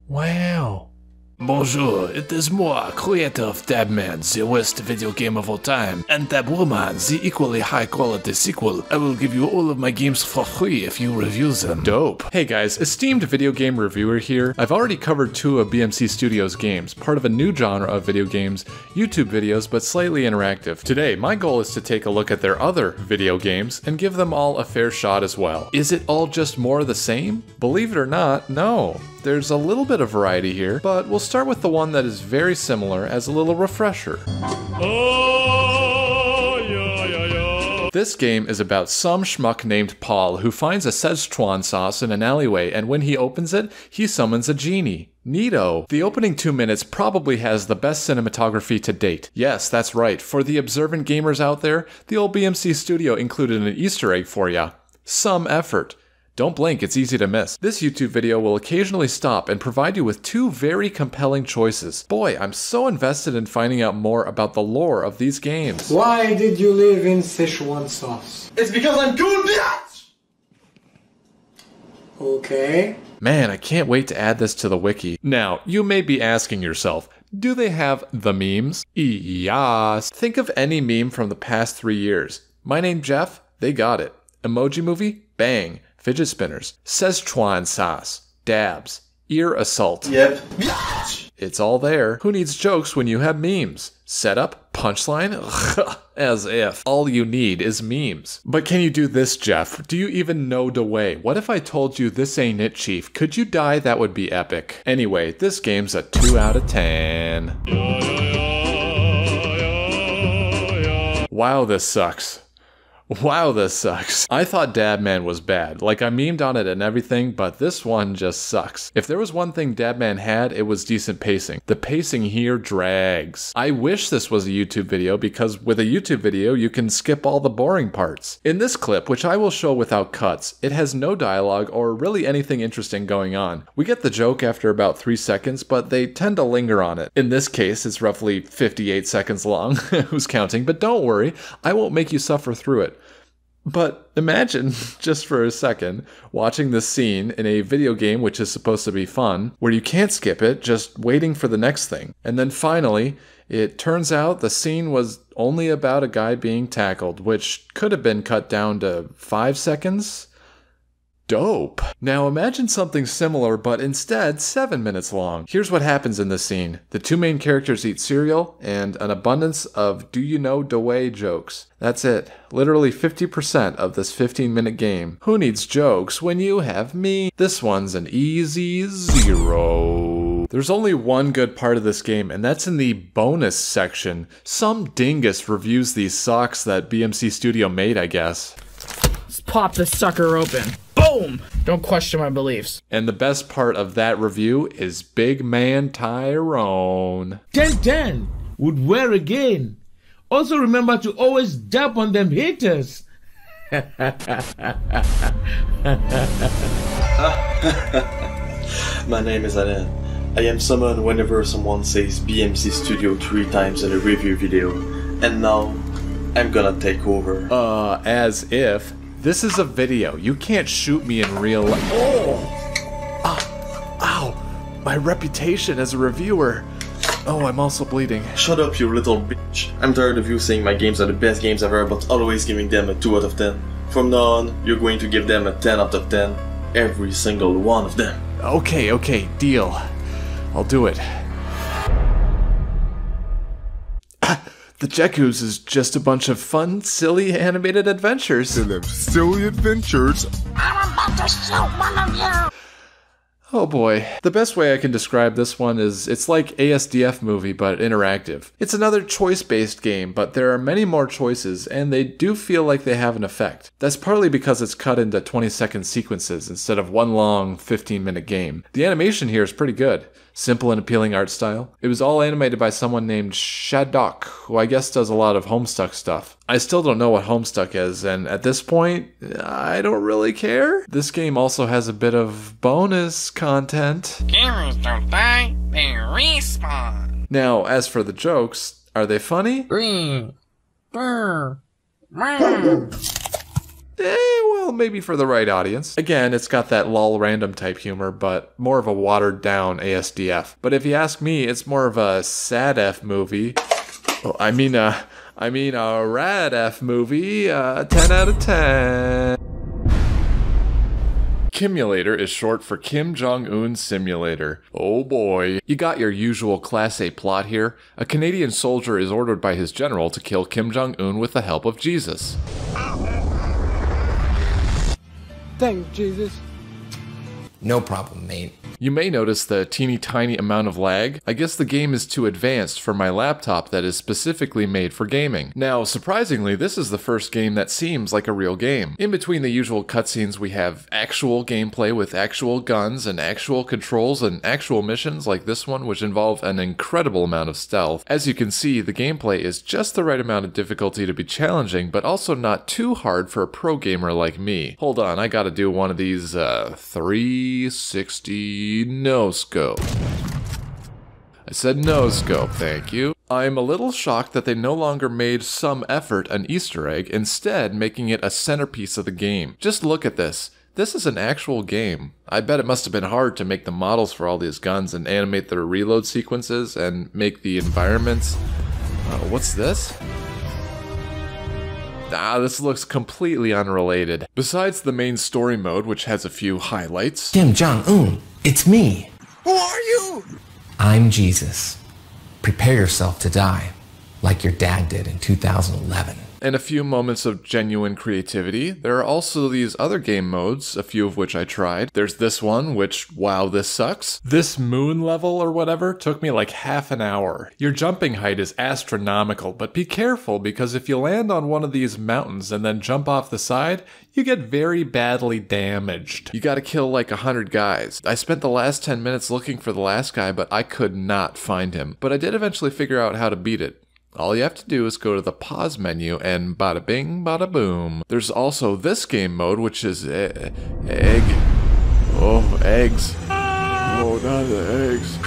Wow. Bonjour, it is moi, creator of Dabman, the worst video game of all time, and Dabwoman, the equally high quality sequel. I will give you all of my games for free if you review them. Dope. Hey guys, esteemed video game reviewer here. I've already covered 2 of BMC Studios' games, part of a new genre of video games, YouTube videos, but slightly interactive. Today, my goal is to take a look at their other video games and give them all a fair shot as well. Is it all just more of the same? Believe it or not, no. There's a little bit of variety here, but we'll start with the one that is very similar as a little refresher. This game is about some schmuck named Paul who finds a Szechuan sauce in an alleyway, and when he opens it, he summons a genie. Neato. The opening 2 minutes probably has the best cinematography to date. Yes, that's right. For the observant gamers out there, the old BMC studio included an Easter egg for ya. Some effort. Don't blink, it's easy to miss. This YouTube video will occasionally stop and provide you with 2 very compelling choices. Boy, I'm so invested in finding out more about the lore of these games. Why did you live in Szechuan sauce? It's because I'm cool, bitch! Okay. Man, I can't wait to add this to the wiki. Now, you may be asking yourself, do they have the memes? Yes. Think of any meme from the past 3 years. My name Jeff? They got it. Emoji movie? Bang. Fidget spinners, Szechuan sauce, dabs, ear assault. Yep. It's all there. Who needs jokes when you have memes? Setup? Punchline? As if. All you need is memes. But can you do this, Jeff? Do you even know the way? What if I told you this ain't it, Chief? Could you die? That would be epic. Anyway, this game's a 2 out of 10. Wow, this sucks. Wow, this sucks. I thought Dabman was bad. Like, I memed on it and everything, but this one just sucks. If there was one thing Dabman had, it was decent pacing. The pacing here drags. I wish this was a YouTube video, because with a YouTube video, you can skip all the boring parts. In this clip, which I will show without cuts, it has no dialogue or really anything interesting going on. We get the joke after about 3 seconds, but they tend to linger on it. In this case, it's roughly 58 seconds long. Who's counting? But don't worry, I won't make you suffer through it. But imagine, just for a second, watching this scene in a video game which is supposed to be fun, where you can't skip it, just waiting for the next thing. And then finally, it turns out the scene was only about a guy being tackled, which could have been cut down to 5 seconds. Dope. Now imagine something similar, but instead 7 minutes long. Here's what happens in this scene. The 2 main characters eat cereal, and an abundance of do you know the way jokes. That's it. Literally 50% of this 15-minute game. Who needs jokes when you have me? This one's an easy 0. There's only one good part of this game, and that's in the bonus section. Some dingus reviews these socks that BMC Studio made, I guess. Let's pop this sucker open. Boom! Don't question my beliefs. And the best part of that review is Big Man Tyrone. 10-10 would wear again. Also remember to always dab on them haters. My name is Alain. I am summoned whenever someone says BMC Studio 3 times in a review video. And now, I'm gonna take over. As if. This is a video. You can't shoot me in real life. Oh! Ow! My reputation as a reviewer. Oh, I'm also bleeding. Shut up, you little bitch. I'm tired of you saying my games are the best games ever, but always giving them a 2 out of 10. From now on, you're going to give them a 10 out of 10. Every single one of them. Okay, deal. I'll do it. The Jekoos is just a bunch of fun, silly animated adventures. Silly adventures. I'm about to shoot one of you. Oh boy. The best way I can describe this one is it's like ASDF movie but interactive. It's another choice-based game, but there are many more choices and they do feel like they have an effect. That's partly because it's cut into 20-second sequences instead of one long 15-minute game. The animation here is pretty good. Simple and appealing art style. It was all animated by someone named Shadok, who I guess does a lot of Homestuck stuff. I still don't know what Homestuck is, and at this point, I don't really care. This game also has a bit of bonus content. Gamers don't die, they respawn. Now, as for the jokes, are they funny? Green. Brr. Well, maybe for the right audience. Again, it's got that lol random type humor, but more of a watered down ASDF. But if you ask me, it's more of a sad F movie. Oh, I mean a rad F movie. 10 out of 10. Kimulator is short for Kim Jong-un Simulator. Oh boy. You got your usual Class A plot here. A Canadian soldier is ordered by his general to kill Kim Jong-un with the help of Jesus. Thank you, Jesus. No problem, mate. You may notice the teeny tiny amount of lag. I guess the game is too advanced for my laptop that is specifically made for gaming. Now, surprisingly, this is the first game that seems like a real game. In between the usual cutscenes, we have actual gameplay with actual guns and actual controls and actual missions like this one, which involve an incredible amount of stealth. As you can see, the gameplay is just the right amount of difficulty to be challenging, but also not too hard for a pro gamer like me. Hold on, I gotta do one of these 360 no scope. I said no scope, thank you. I'm a little shocked that they no longer made some effort an Easter egg, instead making it a centerpiece of the game. Just look at this. This is an actual game. I bet it must have been hard to make the models for all these guns and animate their reload sequences and make the environments. What's this? This looks completely unrelated. Besides the main story mode, which has a few highlights. Kim Jong-un, it's me. Who are you? I'm Jesus. Prepare yourself to die, like your dad did in 2011. And a few moments of genuine creativity. There are also these other game modes, a few of which I tried. There's this one, which, wow, this sucks. This moon level or whatever took me like half an hour. Your jumping height is astronomical, but be careful because if you land on one of these mountains and then jump off the side, you get very badly damaged. You gotta kill like 100 guys. I spent the last 10 minutes looking for the last guy, but I could not find him. But I did eventually figure out how to beat it. All you have to do is go to the pause menu and bada bing, bada boom. There's also this game mode, which is egg. Oh, eggs. Oh, not the eggs.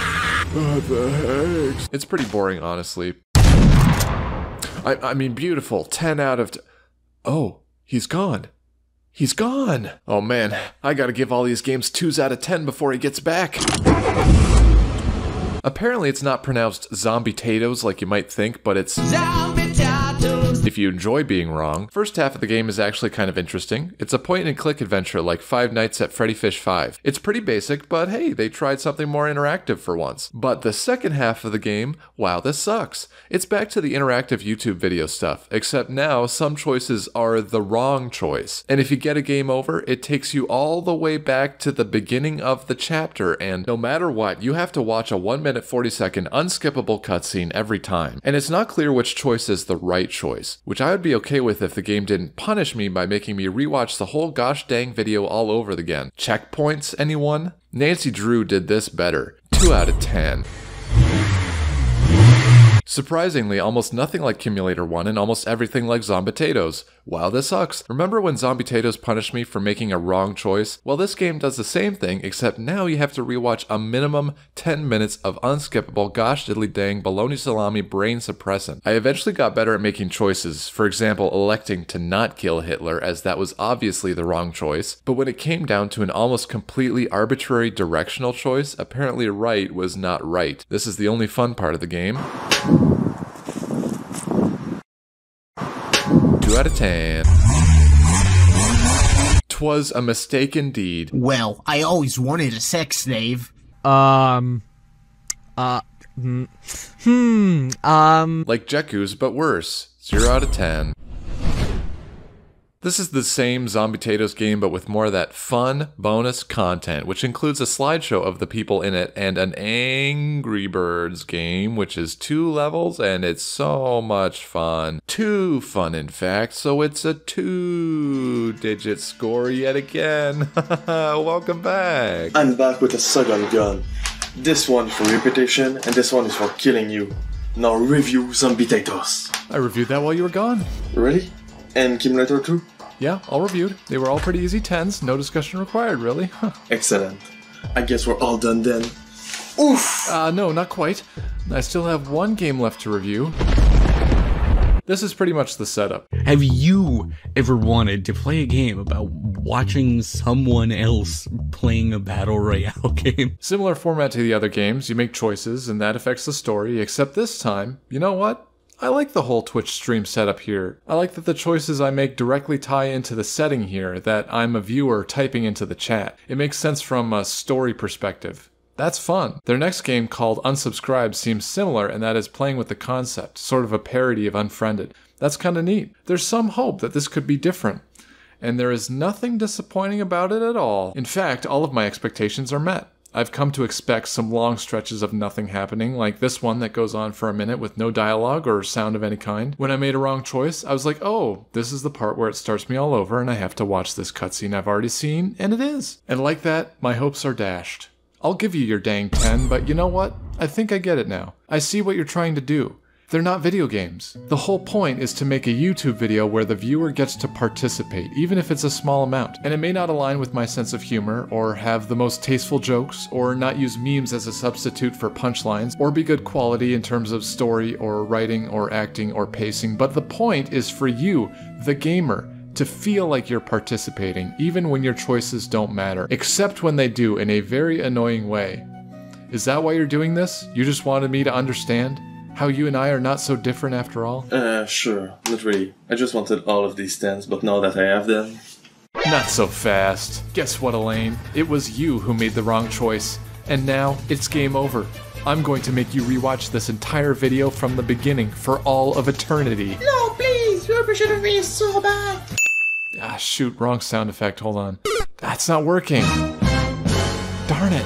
Not the eggs. It's pretty boring, honestly. I mean, beautiful. 10 out of... Oh, he's gone. He's gone. Oh man, I gotta give all these games 2s out of 10 before he gets back. Apparently it's not pronounced Zombitatos like you might think, but it's Zombitatos. If you enjoy being wrong. First half of the game is actually kind of interesting. It's a point-and-click adventure like Five Nights at Freddy Fish 5. It's pretty basic, but hey, they tried something more interactive for once. But the second half of the game, wow, this sucks. It's back to the interactive YouTube video stuff, except now some choices are the wrong choice. And if you get a game over, it takes you all the way back to the beginning of the chapter, and no matter what, you have to watch a 1-minute 40-second unskippable cutscene every time. And it's not clear which choice is the right choice, which I would be okay with if the game didn't punish me by making me rewatch the whole gosh dang video all over again. Checkpoints, anyone? Nancy Drew did this better. 2 out of 10. Surprisingly, almost nothing like Kimulator 1 and almost everything like Zombitatos. Wow, this sucks. Remember when Zombitatos punished me for making a wrong choice? Well, this game does the same thing, except now you have to rewatch a minimum 10 minutes of unskippable gosh diddly dang baloney salami brain suppressant. I eventually got better at making choices, for example, electing to not kill Hitler, as that was obviously the wrong choice. But when it came down to an almost completely arbitrary directional choice, apparently right was not right. This is the only fun part of the game. 2 out of 10. 'Twas a mistake indeed. Well, I always wanted a sex slave. Like Jekoos, but worse. 0 out of 10. This is the same Zombitatos game, but with more of that fun bonus content, which includes a slideshow of the people in it and an Angry Birds game, which is 2 levels, and it's so much fun. Too fun, in fact, so it's a 2-digit score yet again. Welcome back. I'm back with a second gun. This one for repetition, and this one is for killing you. Now review Zombitatos. I reviewed that while you were gone. Ready? And Kimulator 2? Yeah, all reviewed. They were all pretty easy 10s, no discussion required, really. Huh. Excellent. I guess we're all done then. Oof! No, not quite. I still have one game left to review. This is pretty much the setup. Have you ever wanted to play a game about watching someone else playing a battle royale game? Similar format to the other games, you make choices and that affects the story, except this time, you know what? I like the whole Twitch stream setup here. I like that the choices I make directly tie into the setting here, that I'm a viewer typing into the chat. It makes sense from a story perspective. That's fun. Their next game, called Unsubscribed, seems similar, and that is playing with the concept, sort of a parody of Unfriended. That's kinda neat. There's some hope that this could be different. And there is nothing disappointing about it at all. In fact, all of my expectations are met. I've come to expect some long stretches of nothing happening, like this one that goes on for a minute with no dialogue or sound of any kind. When I made a wrong choice, I was like, oh, this is the part where it starts me all over and I have to watch this cutscene I've already seen, and it is. And like that, my hopes are dashed. I'll give you your dang 10, but you know what? I think I get it now. I see what you're trying to do. They're not video games. The whole point is to make a YouTube video where the viewer gets to participate, even if it's a small amount. And it may not align with my sense of humor, or have the most tasteful jokes, or not use memes as a substitute for punchlines, or be good quality in terms of story, or writing, or acting, or pacing, but the point is for you, the gamer, to feel like you're participating, even when your choices don't matter, except when they do in a very annoying way. Is that why you're doing this? You just wanted me to understand how you and I are not so different after all? Sure. Not really. I just wanted all of these 10s, but now that I have them... Not so fast. Guess what, Elaine? It was you who made the wrong choice. And now, it's game over. I'm going to make you rewatch this entire video from the beginning for all of eternity. No, please! You appreciate me so bad! Ah, shoot, wrong sound effect, hold on. That's not working. Darn it.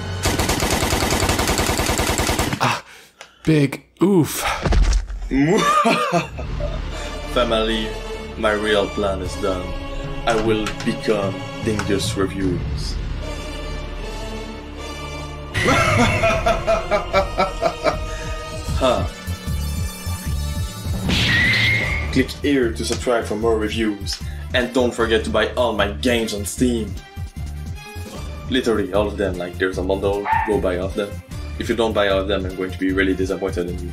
Ah, big oof. Family, my real plan is done. I will become Dingus Reviews. Huh. Click here to subscribe for more reviews. And don't forget to buy all my games on Steam. Literally all of them, like there's a bundle, go buy all of them. If you don't buy all of them, I'm going to be really disappointed in you.